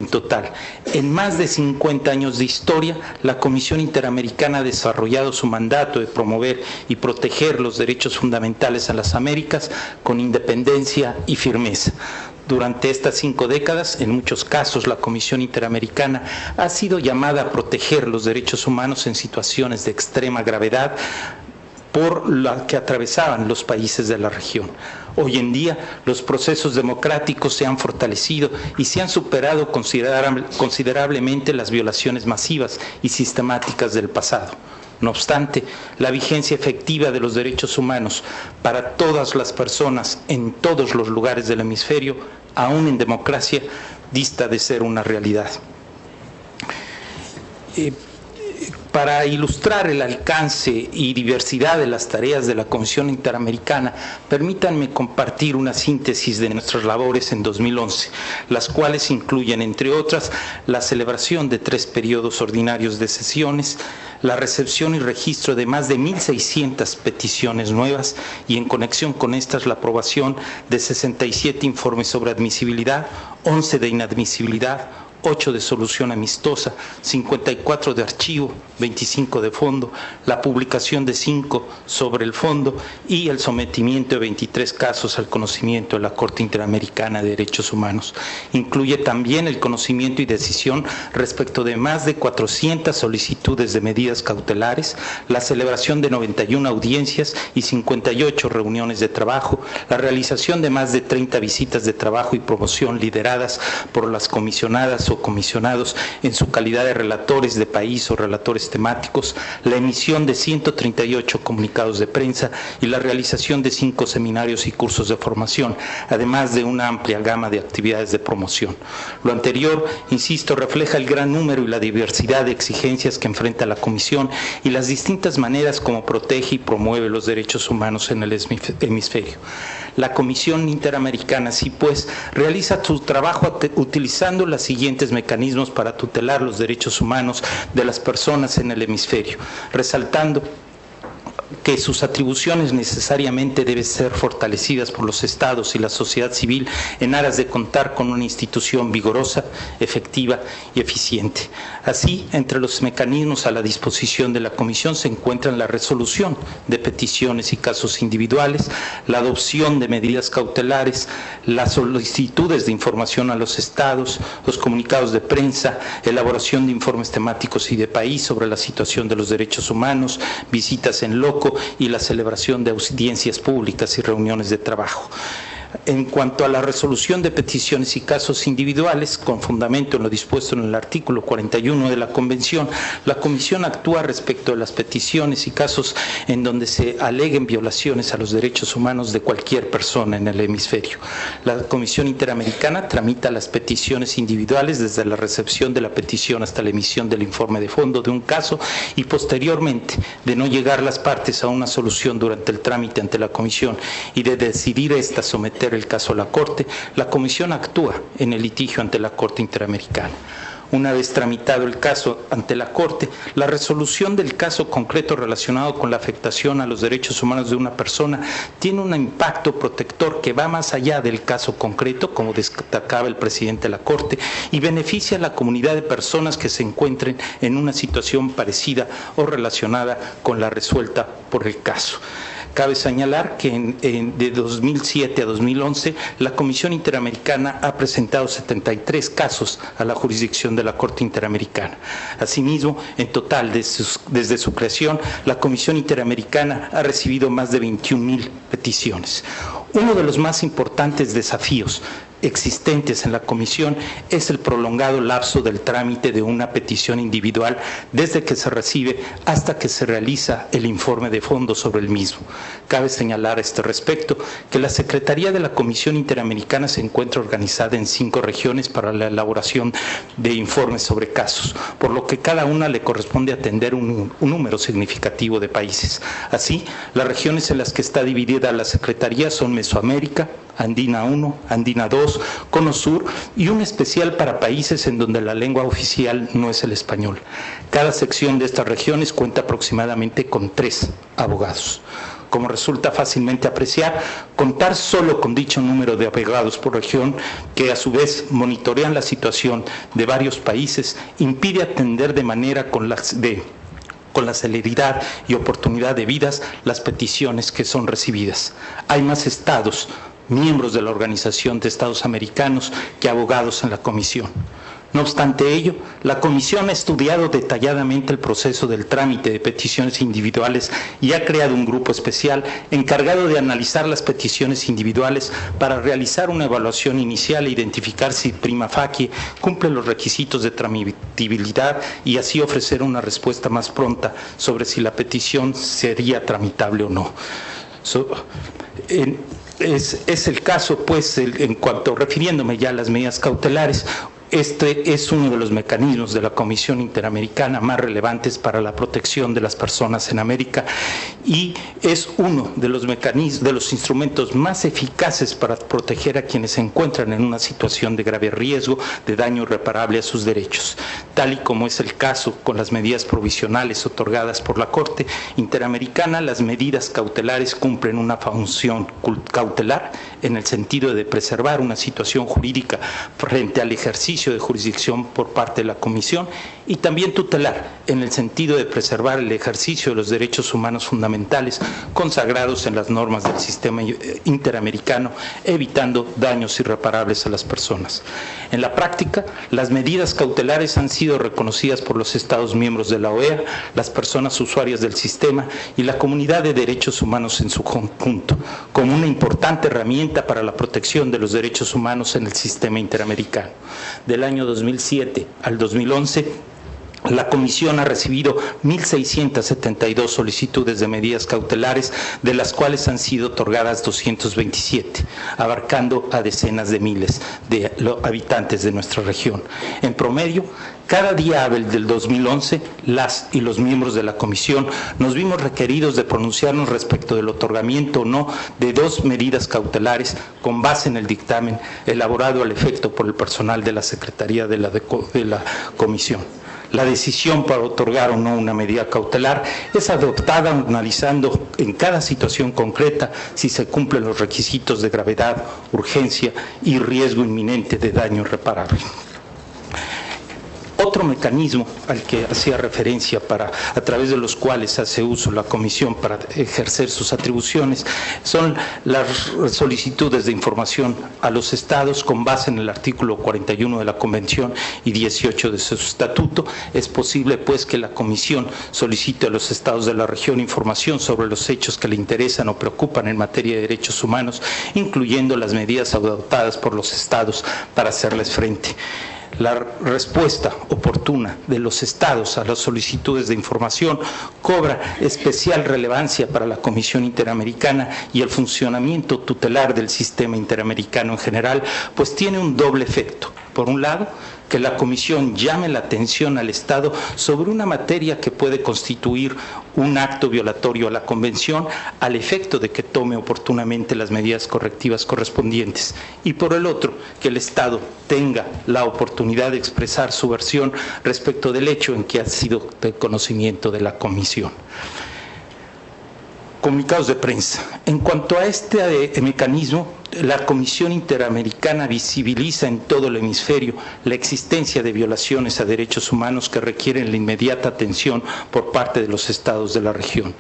En total, en más de 50 años de historia, la Comisión Interamericana ha desarrollado su mandato de promover y proteger los derechos fundamentales en las Américas con independencia y firmeza. Durante estas 5 décadas, en muchos casos, la Comisión Interamericana ha sido llamada a proteger los derechos humanos en situaciones de extrema gravedad por la que atravesaban los países de la región. Hoy en día, los procesos democráticos se han fortalecido y se han superado considerablemente las violaciones masivas y sistemáticas del pasado. No obstante, la vigencia efectiva de los derechos humanos para todas las personas en todos los lugares del hemisferio, aún en democracia, dista de ser una realidad. Para ilustrar el alcance y diversidad de las tareas de la Comisión Interamericana, permítanme compartir una síntesis de nuestras labores en 2011, las cuales incluyen, entre otras, la celebración de 3 periodos ordinarios de sesiones, la recepción y registro de más de 1,600 peticiones nuevas y, en conexión con estas, la aprobación de 67 informes sobre admisibilidad, 11 de inadmisibilidad, 8 de solución amistosa, 54 de archivo, 25 de fondo, la publicación de 5 sobre el fondo y el sometimiento de 23 casos al conocimiento de la Corte Interamericana de Derechos Humanos. Incluye también el conocimiento y decisión respecto de más de 400 solicitudes de medidas cautelares, la celebración de 91 audiencias y 58 reuniones de trabajo, la realización de más de 30 visitas de trabajo y promoción lideradas por las comisionadas o comisionados en su calidad de relatores de país o relatores temáticos, la emisión de 138 comunicados de prensa y la realización de 5 seminarios y cursos de formación, además de una amplia gama de actividades de promoción. Lo anterior, insisto, refleja el gran número y la diversidad de exigencias que enfrenta la Comisión y las distintas maneras como protege y promueve los derechos humanos en el hemisferio. La Comisión Interamericana, así pues, realiza su trabajo utilizando los siguientes mecanismos para tutelar los derechos humanos de las personas en el hemisferio, resaltando que sus atribuciones necesariamente deben ser fortalecidas por los estados y la sociedad civil en aras de contar con una institución vigorosa, efectiva y eficiente. Así, entre los mecanismos a la disposición de la Comisión se encuentran la resolución de peticiones y casos individuales, la adopción de medidas cautelares, las solicitudes de información a los estados, los comunicados de prensa, elaboración de informes temáticos y de país sobre la situación de los derechos humanos, visitas en loco y la celebración de audiencias públicas y reuniones de trabajo. En cuanto a la resolución de peticiones y casos individuales, con fundamento en lo dispuesto en el artículo 41 de la Convención, la Comisión actúa respecto de las peticiones y casos en donde se aleguen violaciones a los derechos humanos de cualquier persona en el hemisferio. La Comisión Interamericana tramita las peticiones individuales desde la recepción de la petición hasta la emisión del informe de fondo de un caso y posteriormente, de no llegar las partes a una solución durante el trámite ante la Comisión y de decidir esta someter el caso a la Corte, la Comisión actúa en el litigio ante la Corte Interamericana. Una vez tramitado el caso ante la Corte, la resolución del caso concreto relacionado con la afectación a los derechos humanos de una persona tiene un impacto protector que va más allá del caso concreto, como destacaba el presidente de la Corte, y beneficia a la comunidad de personas que se encuentren en una situación parecida o relacionada con la resuelta por el caso. Cabe señalar que de 2007 a 2011 la Comisión Interamericana ha presentado 73 casos a la jurisdicción de la Corte Interamericana. Asimismo, en total, desde su creación, la Comisión Interamericana ha recibido más de 21,000 peticiones. Uno de los más importantes desafíos existentes en la Comisión es el prolongado lapso del trámite de una petición individual desde que se recibe hasta que se realiza el informe de fondo sobre el mismo. Cabe señalar a este respecto que la Secretaría de la Comisión Interamericana se encuentra organizada en 5 regiones para la elaboración de informes sobre casos, por lo que cada una le corresponde atender un número significativo de países. Así, las regiones en las que está dividida la Secretaría son Mesoamérica, Andina 1, Andina 2, Cono Sur y un especial para países en donde la lengua oficial no es el español. Cada sección de estas regiones cuenta aproximadamente con 3 abogados. Como resulta fácilmente apreciar, contar solo con dicho número de abogados por región, que a su vez monitorean la situación de varios países, impide atender de manera con la celeridad y oportunidad debidas las peticiones que son recibidas. Hay más estados, miembros de la Organización de Estados Americanos, que abogados en la comisión. No obstante ello, la Comisión ha estudiado detalladamente el proceso del trámite de peticiones individuales y ha creado un grupo especial encargado de analizar las peticiones individuales para realizar una evaluación inicial e identificar si prima facie cumple los requisitos de tramitabilidad y así ofrecer una respuesta más pronta sobre si la petición sería tramitable o no. Es el caso, pues, en cuanto, refiriéndome ya a las medidas cautelares, este es uno de los mecanismos de la Comisión Interamericana más relevantes para la protección de las personas en América y es uno de los mecanismos, de los instrumentos más eficaces para proteger a quienes se encuentran en una situación de grave riesgo de daño irreparable a sus derechos, tal y como es el caso con las medidas provisionales otorgadas por la Corte Interamericana. Las medidas cautelares cumplen una función cautelar en el sentido de preservar una situación jurídica frente al ejercicio de jurisdicción por parte de la Comisión y también tutelar en el sentido de preservar el ejercicio de los derechos humanos fundamentales consagrados en las normas del sistema interamericano, evitando daños irreparables a las personas. En la práctica, las medidas cautelares han sido reconocidas por los Estados miembros de la OEA, las personas usuarias del sistema y la comunidad de derechos humanos en su conjunto, como una importante herramienta para la protección de los derechos humanos en el sistema interamericano. Del año 2007 al 2011, la Comisión ha recibido 1.672 solicitudes de medidas cautelares, de las cuales han sido otorgadas 227, abarcando a decenas de miles de habitantes de nuestra región. En promedio, cada día hábil del 2011, las y los miembros de la Comisión nos vimos requeridos de pronunciarnos respecto del otorgamiento o no de 2 medidas cautelares con base en el dictamen elaborado al efecto por el personal de la Secretaría de la Comisión. La decisión para otorgar o no una medida cautelar es adoptada analizando en cada situación concreta si se cumplen los requisitos de gravedad, urgencia y riesgo inminente de daño irreparable. Otro mecanismo al que hacía referencia a través de los cuales hace uso la Comisión para ejercer sus atribuciones son las solicitudes de información a los estados con base en el artículo 41 de la Convención y 18 de su estatuto. Es posible, pues, que la Comisión solicite a los estados de la región información sobre los hechos que le interesan o preocupan en materia de derechos humanos, incluyendo las medidas adoptadas por los estados para hacerles frente. La respuesta oportuna de los estados a las solicitudes de información cobra especial relevancia para la Comisión Interamericana y el funcionamiento tutelar del sistema interamericano en general, pues tiene un doble efecto. Por un lado, que la Comisión llame la atención al Estado sobre una materia que puede constituir un acto violatorio a la Convención al efecto de que tome oportunamente las medidas correctivas correspondientes. Y por el otro, que el Estado tenga la oportunidad de expresar su versión respecto del hecho en que ha sido de conocimiento de la Comisión. Comunicados de prensa. En cuanto a este mecanismo, la Comisión Interamericana visibiliza en todo el hemisferio la existencia de violaciones a derechos humanos que requieren la inmediata atención por parte de los estados de la región.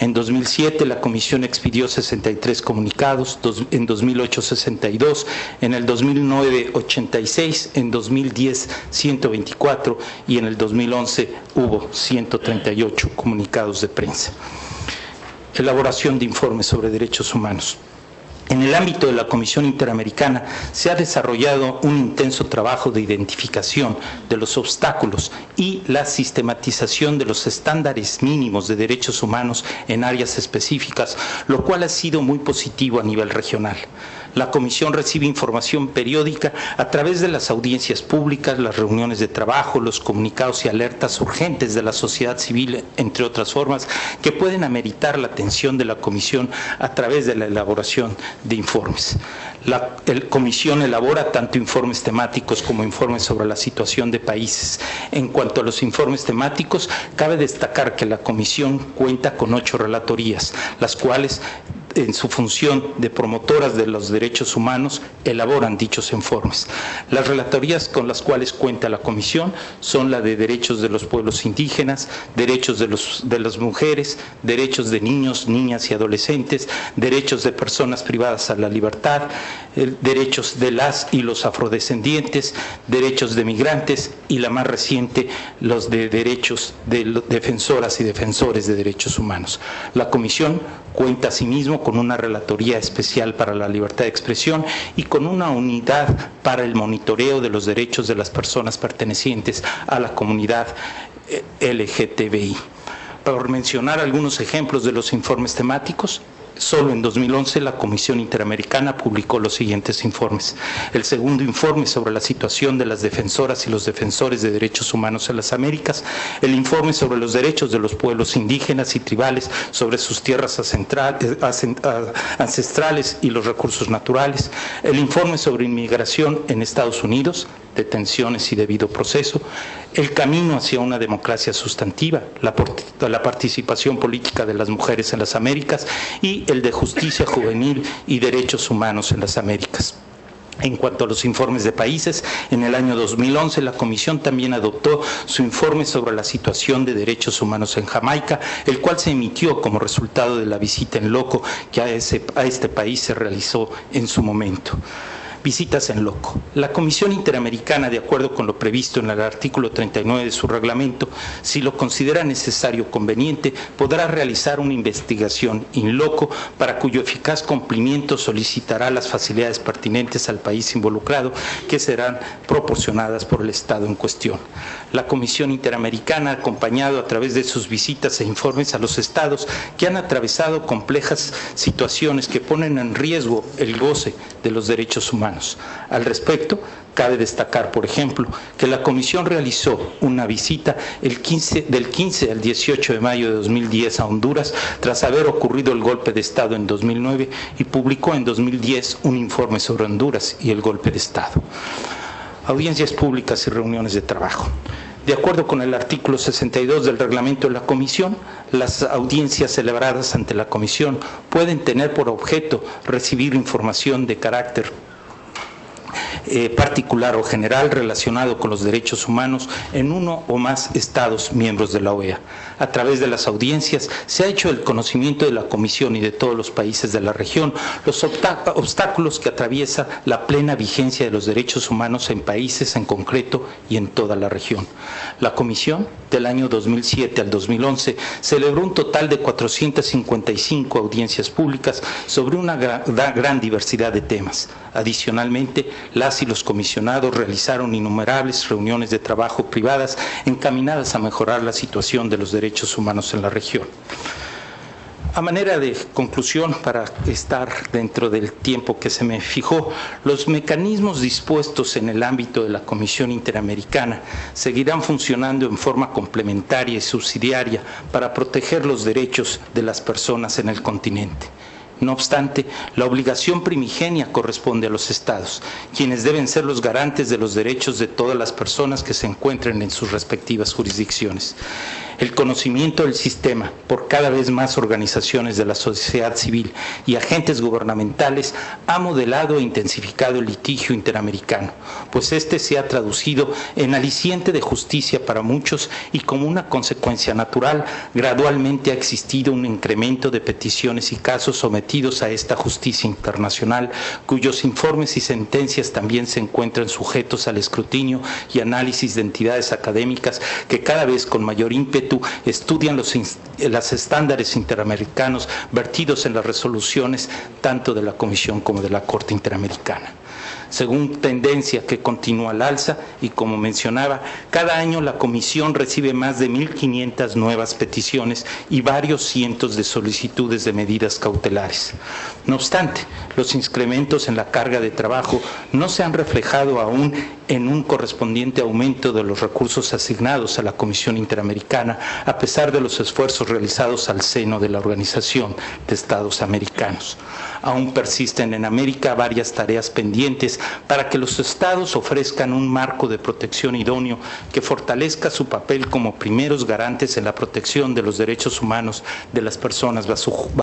En 2007 la Comisión expidió 63 comunicados, en 2008 62, en el 2009 86, en 2010 124 y en el 2011 hubo 138 comunicados de prensa. Elaboración de informes sobre derechos humanos. En el ámbito de la Comisión Interamericana se ha desarrollado un intenso trabajo de identificación de los obstáculos y la sistematización de los estándares mínimos de derechos humanos en áreas específicas, lo cual ha sido muy positivo a nivel regional. La Comisión recibe información periódica a través de las audiencias públicas, las reuniones de trabajo, los comunicados y alertas urgentes de la sociedad civil, entre otras formas, que pueden ameritar la atención de la Comisión a través de la elaboración de informes. La Comisión elabora tanto informes temáticos como informes sobre la situación de países. En cuanto a los informes temáticos, cabe destacar que la Comisión cuenta con 8 relatorías, las cuales, en su función de promotoras de los derechos humanos, elaboran dichos informes. Las relatorías con las cuales cuenta la Comisión son la de derechos de los pueblos indígenas, derechos de las mujeres, derechos de niños, niñas y adolescentes, derechos de personas privadas a la libertad, derechos de las y los afrodescendientes, derechos de migrantes y la más reciente, los de derechos de defensoras y defensores de derechos humanos. La Comisión cuenta asimismo con una relatoría especial para la libertad de expresión y con una unidad para el monitoreo de los derechos de las personas pertenecientes a la comunidad LGTBI. Por mencionar algunos ejemplos de los informes temáticos, solo en 2011 la Comisión Interamericana publicó los siguientes informes. El segundo informe sobre la situación de las defensoras y los defensores de derechos humanos en las Américas, el informe sobre los derechos de los pueblos indígenas y tribales sobre sus tierras ancestrales y los recursos naturales, el informe sobre inmigración en Estados Unidos, detenciones y debido proceso, el camino hacia una democracia sustantiva, la participación política de las mujeres en las Américas y el de justicia juvenil y derechos humanos en las Américas. En cuanto a los informes de países, en el año 2011 la Comisión también adoptó su informe sobre la situación de derechos humanos en Jamaica, el cual se emitió como resultado de la visita en loco que a este país se realizó en su momento. Visitas en loco. La Comisión Interamericana, de acuerdo con lo previsto en el artículo 39 de su reglamento, si lo considera necesario o conveniente, podrá realizar una investigación in loco para cuyo eficaz cumplimiento solicitará las facilidades pertinentes al país involucrado, que serán proporcionadas por el Estado en cuestión. La Comisión Interamericana ha acompañado a través de sus visitas e informes a los estados que han atravesado complejas situaciones que ponen en riesgo el goce de los derechos humanos. Al respecto, cabe destacar, por ejemplo, que la Comisión realizó una visita del 15 al 18 de mayo de 2010 a Honduras, tras haber ocurrido el golpe de Estado en 2009, y publicó en 2010 un informe sobre Honduras y el golpe de Estado. Audiencias públicas y reuniones de trabajo. De acuerdo con el artículo 62 del reglamento de la Comisión, las audiencias celebradas ante la Comisión pueden tener por objeto recibir información de carácter particular o general relacionado con los derechos humanos en uno o más estados miembros de la OEA. A través de las audiencias se ha hecho el conocimiento de la Comisión y de todos los países de la región los obstáculos que atraviesa la plena vigencia de los derechos humanos en países en concreto y en toda la región. La Comisión, del año 2007 al 2011, celebró un total de 455 audiencias públicas sobre una gran diversidad de temas. Adicionalmente, las y los comisionados realizaron innumerables reuniones de trabajo privadas encaminadas a mejorar la situación de los derechos humanos en la región. A manera de conclusión, para estar dentro del tiempo que se me fijó, los mecanismos dispuestos en el ámbito de la Comisión Interamericana seguirán funcionando en forma complementaria y subsidiaria para proteger los derechos de las personas en el continente. No obstante, la obligación primigenia corresponde a los Estados, quienes deben ser los garantes de los derechos de todas las personas que se encuentren en sus respectivas jurisdicciones. El conocimiento del sistema por cada vez más organizaciones de la sociedad civil y agentes gubernamentales ha modelado e intensificado el litigio interamericano, pues este se ha traducido en aliciente de justicia para muchos y como una consecuencia natural, gradualmente ha existido un incremento de peticiones y casos sometidos a esta justicia internacional, cuyos informes y sentencias también se encuentran sujetos al escrutinio y análisis de entidades académicas que cada vez con mayor ímpetu estudian los estándares interamericanos vertidos en las resoluciones tanto de la Comisión como de la Corte Interamericana. según tendencia que continúa al alza, y como mencionaba, cada año la Comisión recibe más de 1.500 nuevas peticiones y varios cientos de solicitudes de medidas cautelares. No obstante, los incrementos en la carga de trabajo no se han reflejado aún en un correspondiente aumento de los recursos asignados a la Comisión Interamericana, a pesar de los esfuerzos realizados al seno de la Organización de Estados Americanos. Aún persisten en América varias tareas pendientes para que los estados ofrezcan un marco de protección idóneo que fortalezca su papel como primeros garantes en la protección de los derechos humanos de las personas bajo